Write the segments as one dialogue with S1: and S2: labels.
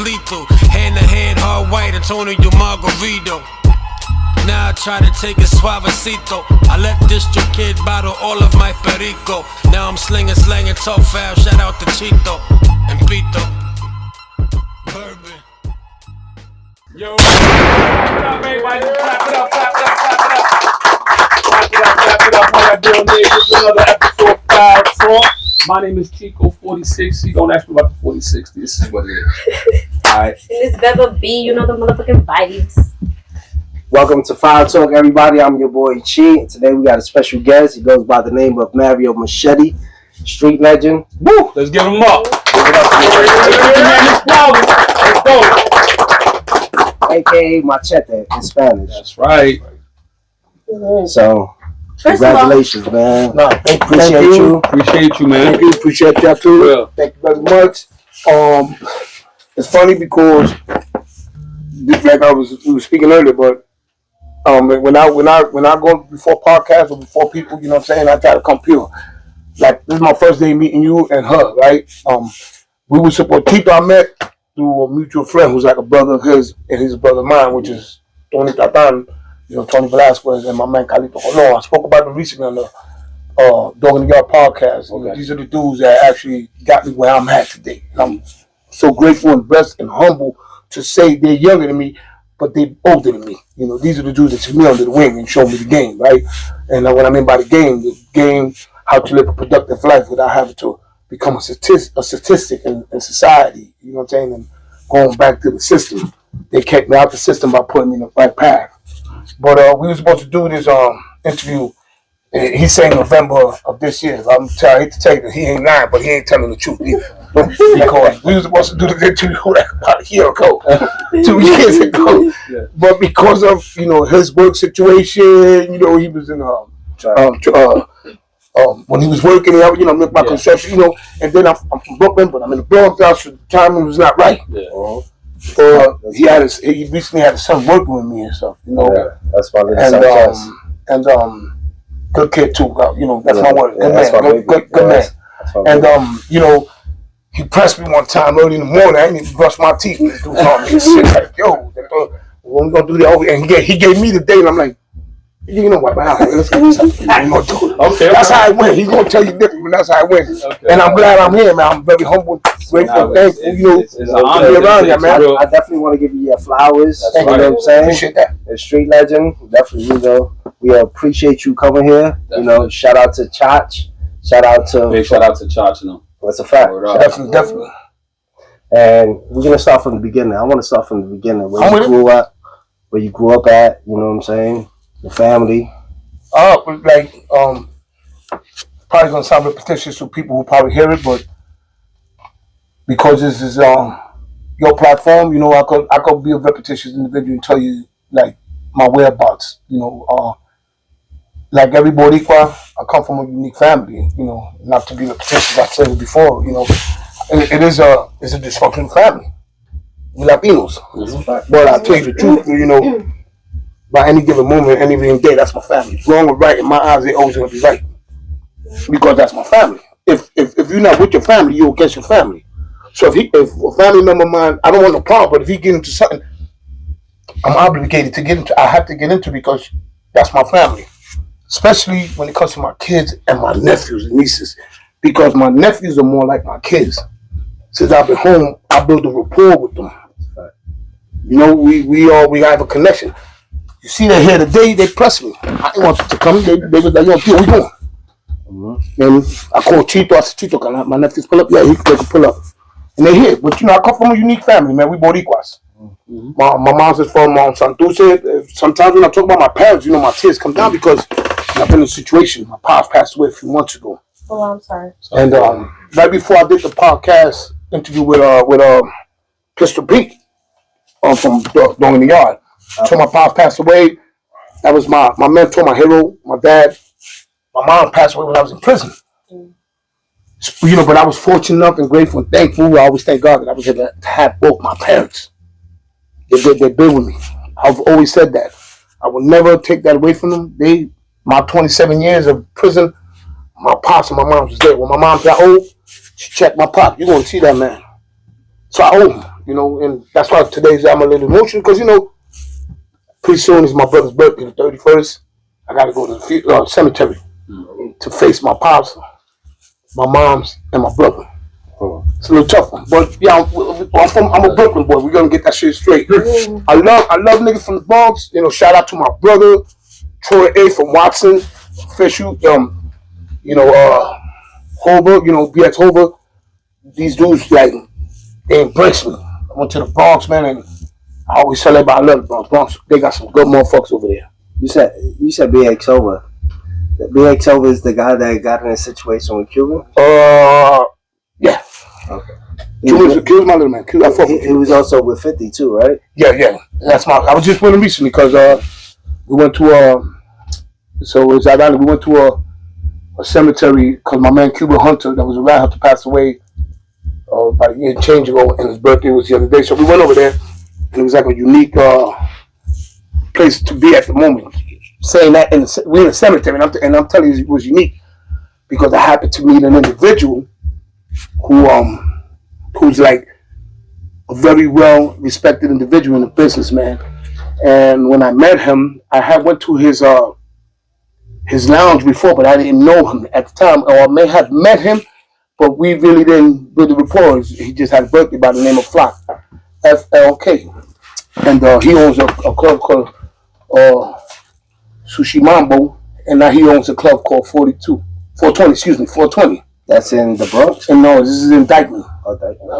S1: lethal. Hand to hand, hard white, Antonio Margarito. Now I try to take a suavecito. I let District Kid bottle all of my perico. Now I'm slinging, slanging, talk foul. Shout out to Chito and Pito. Bourbon.
S2: Yo, clap it up, everybody. Clap it up, clap it up, clap it up. Clap it up, clap it up. How y'all doing, man? This is another episode 5 Talk. My name is Chico 46. You don't ask me about the 4060. This is what it is. Alright.
S3: And it's Beba B, you know the motherfucking vibes.
S4: Welcome to 5 Talk, everybody. I'm your boy Chi, and today we got a special guest. He goes by the name of Mario Machete, street legend.
S2: Woo! Let's give him up. Give it up. Let's go.
S4: AKA Machete in Spanish.
S2: That's right.
S4: So, congratulations, man.
S5: No,
S4: Appreciate you.
S2: Appreciate you, man.
S5: Thank you. Appreciate that too.
S2: Yeah.
S5: Thank you very much. It's funny because, like we were speaking earlier, but when I go before podcasts or before people, you know what I'm saying, I try to come pure. Like this is my first day meeting you and her, right? We were supposed Tito I met through a mutual friend who's like a brother of his and his brother of mine, which is Tony Tatan, you know, Tony Velasquez and my man Carlito Colon. I spoke about them recently on the Dog in the Yard podcast. Okay. You know, these are the dudes that actually got me where I'm at today. And I'm so grateful and blessed and humble to say they're younger than me, but they're older than me. You know, these are the dudes that took me under the wing and showed me the game, right? And what I mean by the game, how to live a productive life without having to become a statistic in society. You know what I'm saying? And going back to the system. They kept me out the system by putting me in the right path. But we were supposed to do this interview. He said November of this year. I hate to tell you that he ain't lying, but he ain't telling the truth either. Because we were supposed to do this interview like about a year ago, 2 years ago. Yeah. But because of, you know, his work situation, you know, he was in when he was working, you know, my construction, you know, and then I'm from Brooklyn, but I'm in the Bronx house, so the timing was not right. Yeah. He recently had his son working with me and stuff, you know. Yeah, that's why good kid too, you know, that's my word. Good man, good man. And you know, he pressed me one time early in the morning. I didn't even brush my teeth. And he was like, yo, we're gonna do that over. And he gave me the date, and I'm like, you know what, man, let's get something. Okay, that's how it went. He's gonna tell you different, but that's how it went. Okay. And I'm glad I'm here, man. I'm very humble, grateful, thankful. You know, it's an honor to be around you, man.
S4: I definitely want to give you your flowers.
S5: You know what I'm saying? Appreciate that.
S4: A street legend, definitely. You know, we appreciate you coming here. Definitely. You know, shout out to Chach. Shout out to
S2: Chach. You know,
S4: that's a fact.
S5: Definitely.
S4: And we're gonna start from the beginning. I want to start from the beginning. Where you grew up at. You know what I'm saying? The family.
S5: Probably gonna sound repetitious to people who probably hear it, but because this is your platform, you know, I could be a repetitious individual and tell you like my whereabouts. You know, like every Boricua, I come from a unique family. You know, not to be repetitious, I said it before. You know, it's a dysfunctional family. We Latinos, but I tell you the truth, you know. By any given moment, any given day, that's my family. Wrong or right, in my eyes, they always gonna be right. Because that's my family. If you're not with your family, you're against your family. So if a family member of mine, I don't want no problem, but if he get into something, I'm obligated to get into. I have to get into because that's my family. Especially when it comes to my kids and my nephews and nieces. Because my nephews are more like my kids. Since I've been home, I build a rapport with them. You know, we have a connection. You see that here today, they pressed me. I didn't want to come. They was like, yo, Pio, we going? And I called Chito. I said, Chito, can my nephews pull up? Yeah, he can pull up. And they here. But, you know, I come from a unique family, man. We Boricuas. My mom's is from Santurce. Sometimes when I talk about my parents, you know, my tears come down because I've been in a situation. My pops passed away a few months ago.
S3: Oh, I'm sorry.
S5: And right before I did the podcast interview with Pistol Pete from Dog in the Yard, so my pops passed away. That was my mentor, my hero, my dad. My mom passed away when I was in prison. You know, but I was fortunate enough and grateful and thankful. I always thank God that I was able to have both my parents. They've been with me. I've always said that. I will never take that away from them. My 27 years of prison, my pops and my mom was there. When my mom got old, she checked my pop. You're going to see that man. So I owe him. you know, and that's why today's I'm a little emotional because, you know, pretty soon is my brother's birthday, the 31st. I got to go to the cemetery to face my pops, my mom's, and my brother. It's a little tough one, but yeah, I'm a Brooklyn boy. We're gonna get that shit straight. I love niggas from the Bronx. You know, shout out to my brother Troy A from Watson, Fisher, you know, Hover, you know, BX Hover. These dudes like they embrace me. I went to the Bronx, man, and I always tell everybody I love the Bronx. Bronx, they got some good motherfuckers over there.
S4: You said BX Over. BX Over is the guy that got in a situation with Cuban.
S5: Yeah.
S4: Okay.
S5: Cuba's my little man. Cuba,
S4: he was also with 50 too, right?
S5: Yeah. That's my. I was just with him recently because we went to so it was ironic. We went to a cemetery because my man Cuba Hunter, that was a rat hunter, passed away about a year and change ago, and his birthday was the other day. So we went over there, and it was like a unique place to be at the moment. Saying that we're in a cemetery, and I'm telling you, it was unique because I happened to meet an individual who's like a very well respected individual in the business, man. And when I met him, I had went to his lounge before, but I didn't know him at the time, or I may have met him, but we really didn't build a rapport. He just had a birthday by the name of Flock, FLK, and he owns a club called Sushi Mambo, and now he owns a club called 420.
S4: That's in the Bronx?
S5: And no, this is in Dykeman.
S4: Oh, Dykeman.
S5: I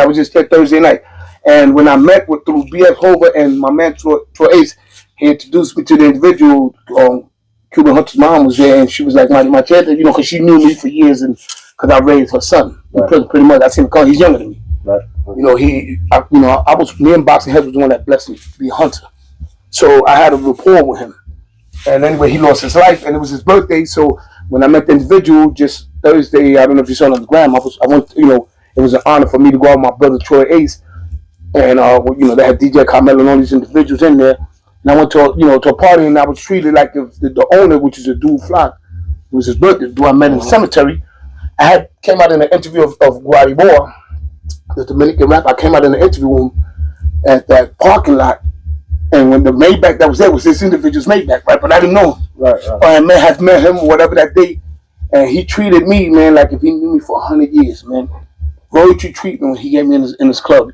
S5: was just there Thursday night. And when I met through BF Hover and my man Troy Ace, he introduced me to the individual. Cuban Hunter's mom was there, and she was like, Machete, you know, because she knew me for years, and because I raised her son. Right. Pretty much. I seen him call. He's younger than me. Right. You know, me and Boxing Head was the one that blessed me to be a hunter. So I had a rapport with him. And anyway, he lost his life, and it was his birthday. So when I met the individual just Thursday, I don't know if you saw it on the gram, I went, you know, it was an honor for me to go out with my brother Troy Ace, and you know, they had DJ Carmelo and all these individuals in there, and I went to a party, and I was treated like the owner, which is a dude Flock. It was his birthday. The dude I met in the cemetery. I came out in an interview of Guaribor, the Dominican rapper. I came out in an interview with him at that parking lot, and when the Maybach that was there was this individual's Maybach, right? But I didn't know him. Right. I had met him or whatever that day, and he treated me, man, like if he knew me for 100 years, man. Royalty treatment he gave me in his club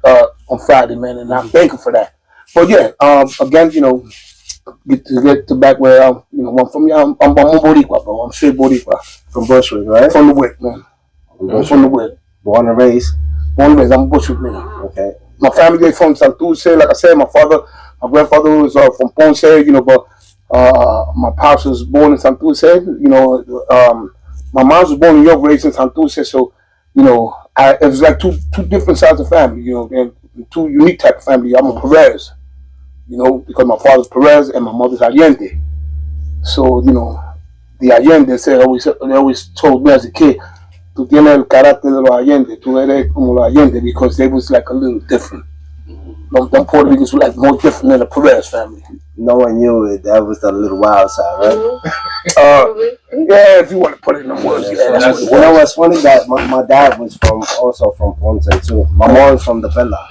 S5: on Friday, man, and I'm thankful for that. But yeah, again, you know, get to back where I'm from. I'm Boricua, bro. I'm straight Boricua.
S4: From Bushwick, right?
S5: From the Wick, man. I'm from the Wick.
S4: Born and raised?
S5: Born and raised. I'm Bushwick, man.
S4: Okay.
S5: My family is from Santurce. Like I said, my grandfather was from Ponce, you know, but my pops was born in Santurce. You know, my mom was born in York, raised in Santurce. So, you know, it was like two different sides of family, you know, and two unique type of family. I'm a Perez, you know, because my father's Perez and my mother's Allende. So, you know, the Allende they always told me as a kid, tú tienes el carácter de los Allende, tú eres como los Allende, because they was like a little different. Them Puerto Ricans were like more different than the Perez family.
S4: Knowing you, that was a little wild side, right?
S5: Yeah, if you want to put it in the words, yeah.
S4: You know what's funny? That my dad was also from Ponce too. My mom was from the Villa.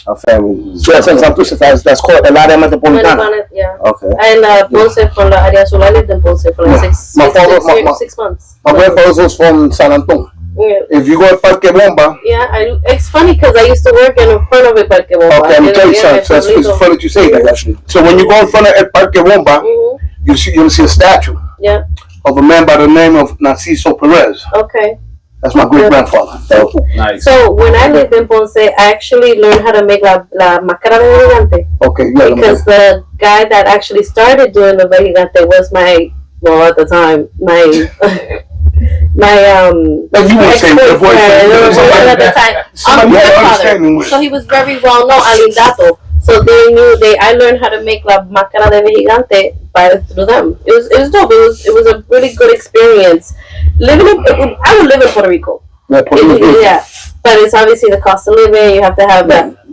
S4: Our family.
S5: So that's called El Área Metropolitana.
S3: Yeah.
S4: Okay.
S3: And Ponce from the Área Azul. I lived in Ponce for like 6 months.
S5: My grandfather was from San Antonio.
S3: Yeah.
S5: If you go to Parque Bomba.
S3: Yeah, it's funny because I used to work in front of it, Parque Bomba.
S5: Okay, let me tell you something. So it's funny that you say that, actually. So when you go in front of Parque Bomba, you'll see a statue of a man by the name of Narciso Perez.
S3: Okay.
S5: That's my great grandfather. So,
S2: nice.
S3: So when I lived in Ponce, I actually learned how to make la máscara de Vejigante.
S5: Okay, yeah.
S3: Because the guy that actually started doing the Vejigante was at the time, at the time, grandfather. So he was very well known, Alindato. So I learned how to make la máscara de Vejigante through them. It was dope. It was a really good experience. I would live in Puerto Rico.
S5: Yeah,
S3: but it's obviously the cost of living. You have to have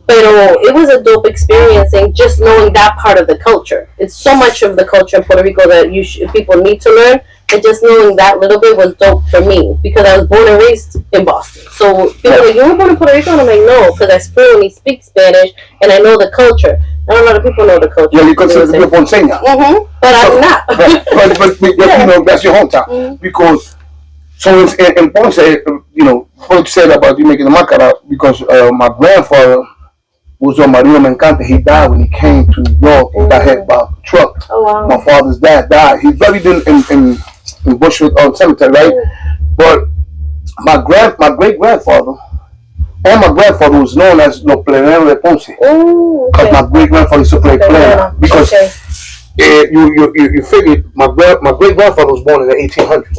S3: Pero it was a dope experiencing just knowing that part of the culture. It's so much of the culture in Puerto Rico that people need to learn. And just knowing that little bit was dope for me because I was born and raised in Boston. So people are like, you were born in Puerto Rico? And I'm like, no, because I fluently speak Spanish and I know the culture. Not a lot of people know the culture.
S5: Yeah, because it's a good ponceña.
S3: But I'm not.
S5: but you know, that's your hometown. Because, so in Ponce, you know, what you said about you making the macara, because my grandfather was on Marino Mencante. He died when he came to New York. He got hit by a truck.
S3: Oh, wow.
S5: My father's dad died. He's buried in Bushwick Cemetery, right? But my great grandfather and my grandfather was known as Los Pleneros de Ponce. Because my great grandfather used to play plena. Because you figure my great grandfather was born in the 1800s.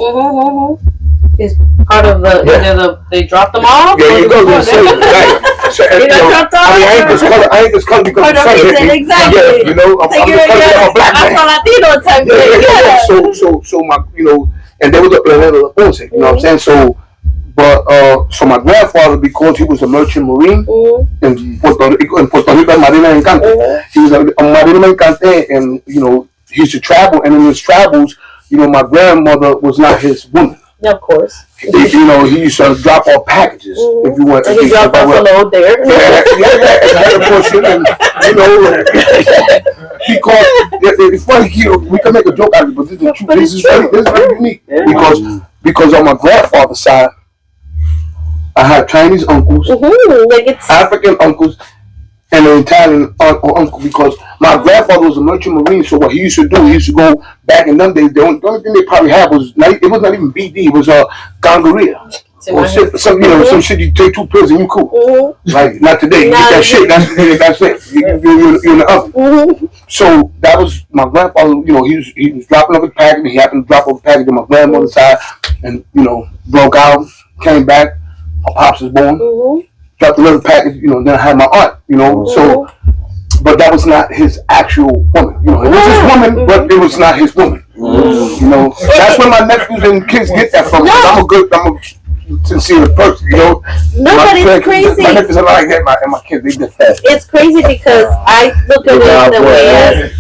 S3: Is part of the they dropped them off.
S5: Yeah, you go to the same right. So, you know, I ain't this color because the sun hit me.
S3: Exactly.
S5: Yeah, you know, I'm a black man.
S3: Latino type thing.
S5: Yeah. So my, you know, and they were the Planeta de Ponce. You know what I'm saying? So, but so my grandfather, because he was a merchant marine in Puerto Rico, Marina Encante. He was a Marina Encante, and you know, he used to travel, and in his travels, you know, my grandmother was not his woman.
S3: Of course.
S5: You know, he used to drop off packages if you want.
S3: And he dropped off a load there.
S5: And you know, because it's funny, you know, we can make a joke out of it, but this is true. This is very unique because on my grandfather's side, I had Chinese uncles, African uncles, and an Italian uncle, because my grandfather was a merchant marine. So what he used to do, he used to go back in them days. The only thing they probably had was it was not even BD. It was gangrene. Or some you know some shit you take 2 pills and you cool. Like not today. You get that shit. That's it. You're in the oven. So that was my grandfather. You know, he was dropping off his package. And he happened to drop off a package on my grandmother's side, and you know, broke out, came back. My pops was born. Dropped another package, you know, then I had my aunt, you know, so, but that was not his actual woman, you know, it was his woman, but it was not his woman, you know, that's where my nephews and kids get that from, I'm a sincere person, you know.
S3: No, but it's crazy.
S5: My nephews are like that, and my kids, they just that.
S3: It's crazy because I look at it the way as,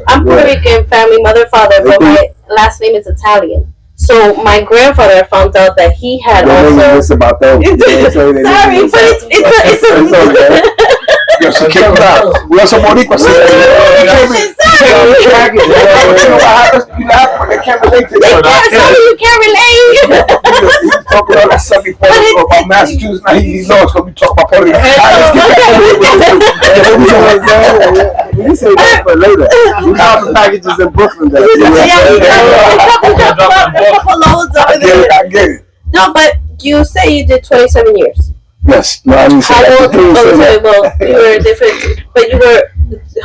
S3: I'm Puerto Rican family, mother, father, but my last name is Italian. So my grandfather found out that he had also.
S4: About that.
S3: Sorry, but it's a.
S5: Yes, she came out. We have some Monique. You can't relate to that.
S3: You can't relate.
S5: He's talking about that stuff before about Massachusetts. Now he knows because we talk about Puerto Rico.
S4: You say that for later. You have the packages in Brooklyn.
S5: I get it.
S3: No, but you say you did 27 years.
S5: Yes. No, I didn't say
S3: how old? Well, you were different, but you were.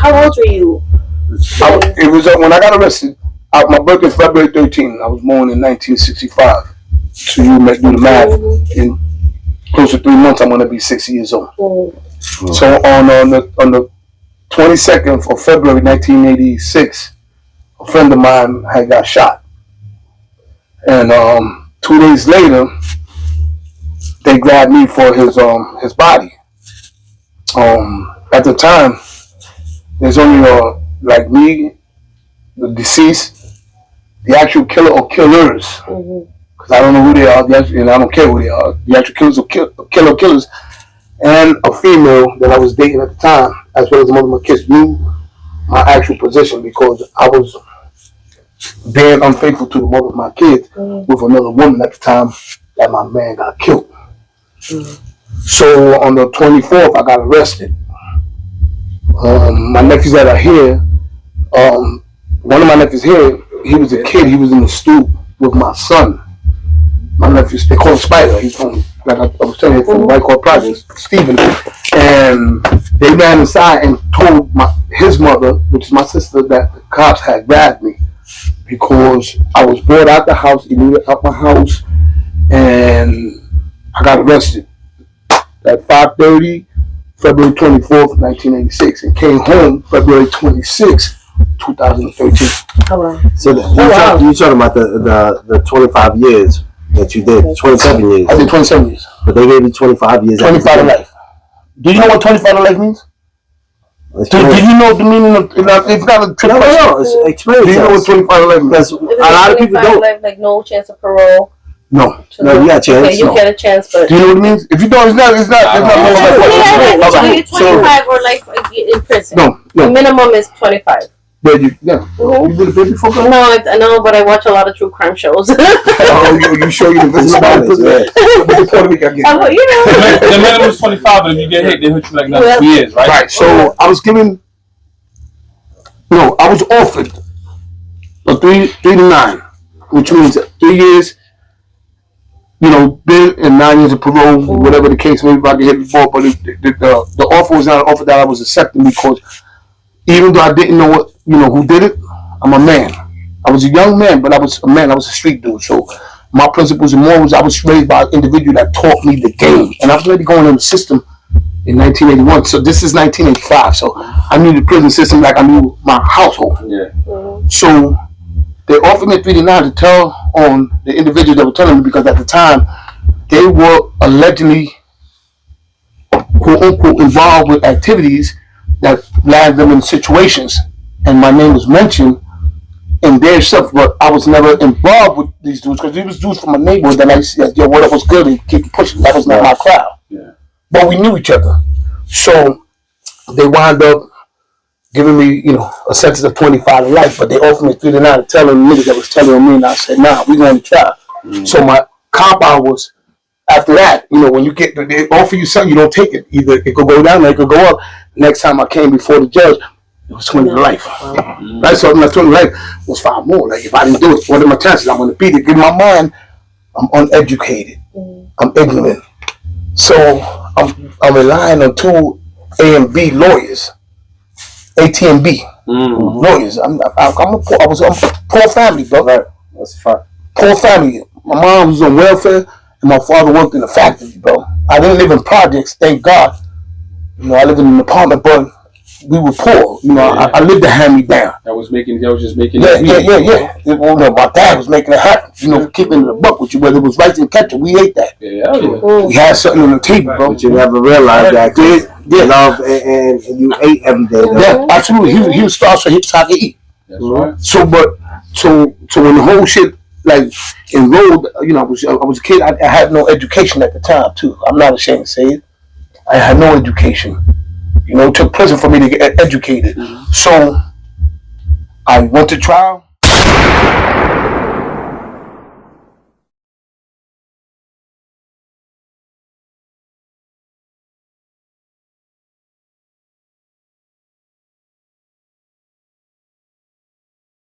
S3: How old were you?
S5: It was when I got arrested. My birthday is February 13th. I was born in 1965. So you do the math. In close to 3 months, I'm gonna be 60 years old. So on the 22nd of February 1986, a friend of mine had got shot, and 2 days later, they grabbed me for his body. At the time, there's only like me, the deceased, the actual killer or killers, because I don't know who they are, and I don't care who they are. The actual killers or killers, and a female that I was dating at the time, as well as the mother of my kids, knew my actual position because I was being unfaithful to the mother of my kids with another woman at the time that my man got killed. So on the 24th, I got arrested. My nephews that are here, one of my nephews here, he was a kid. He was in the stoop with my son. My nephew, they call him Spider. He's from, like I was telling you, from White Court Projects, Stephen. And they ran inside and told his mother, which is my sister, that the cops had grabbed me because I was brought out the house, eluded out my house, and I got arrested at 5:30, February 24th, 1986, and came home February 26th, 2013.
S3: Oh, wow.
S4: So you're talking about the 25 years that you did, 27 years.
S5: I did 27 years.
S4: But they gave you 25 years.
S5: 25 to life. Do you know what 25 to life means? Do you know the meaning of? It's not a trick.
S4: No. Explain.
S5: Do you know what 25 to life means?
S3: A lot of people don't. Like no chance of parole.
S5: No,
S4: you got a chance.
S3: Okay, you get a chance, but
S5: do you know what it means? If you don't, it's not.
S3: So 25 or life in prison.
S5: No.
S3: The minimum is 25.
S5: You did a bit before?
S3: No, I know, but I watch a lot of true crime shows.
S5: You show you the
S2: The minimum is 25, but if you get hit, they hit you like another 2 years, right?
S5: Right. So I was given. No, I was offered a 3 to 9, which means 3 years. Been and 9 years of parole, whatever the case may be. If I get hit before, but the offer was not an offer that I was accepting because even though I didn't know what who did it, I'm a man. I was a young man, but I was a man. I was a street dude. So my principles and morals, I was raised by an individual that taught me the game, and I was already going in the system in 1981. So this is 1985. So I knew the prison system like I knew my household.
S2: Yeah.
S5: So they offered me 3 to 9 to tell on the individuals that were telling me because at the time they were allegedly quote unquote involved with activities that landed them in situations, and my name was mentioned in their stuff, but I was never involved with these dudes because these was dudes from my neighborhood that I said, yo, what was good and keep pushing. That was not my crowd.
S2: Yeah.
S5: But we knew each other. So they wound up giving me, a sentence of 25 to life, but they offered me 3 to 9 telling the niggas that was telling on me, and I said, nah, we going to try. So my compound was, after that, when you get, they offer you something, you don't take it. Either it could go down or it could go up. Next time I came before the judge, it was 20 to life. Right? So my 20 to life was 5 more. Like, if I didn't do it, what are my chances? I'm going to beat it. In my mind, I'm uneducated. I'm ignorant. So I'm relying on 2 A and B lawyers. AT&B lawyers. I was a poor family, bro.
S4: Right. That's a fact.
S5: Poor family. My mom was on welfare, and my father worked in a factory, bro. I didn't live in projects, thank God. I lived in an apartment, but we were poor. I lived to hand me down.
S2: That was just making
S5: Yeah. My dad was making it happen. Keeping the buck with you, whether it was rice and ketchup, we ate that.
S2: Yeah.
S5: We had something on the table, bro.
S4: But you never realized that. Love and you ate every day. Though.
S5: Yeah, absolutely. He was starved so I could eat.
S2: That's right.
S5: So when the whole shit enrolled, I was a kid. I had no education at the time too. I'm not ashamed to say it. I had no education. It took prison for me to get educated. So I went to trial.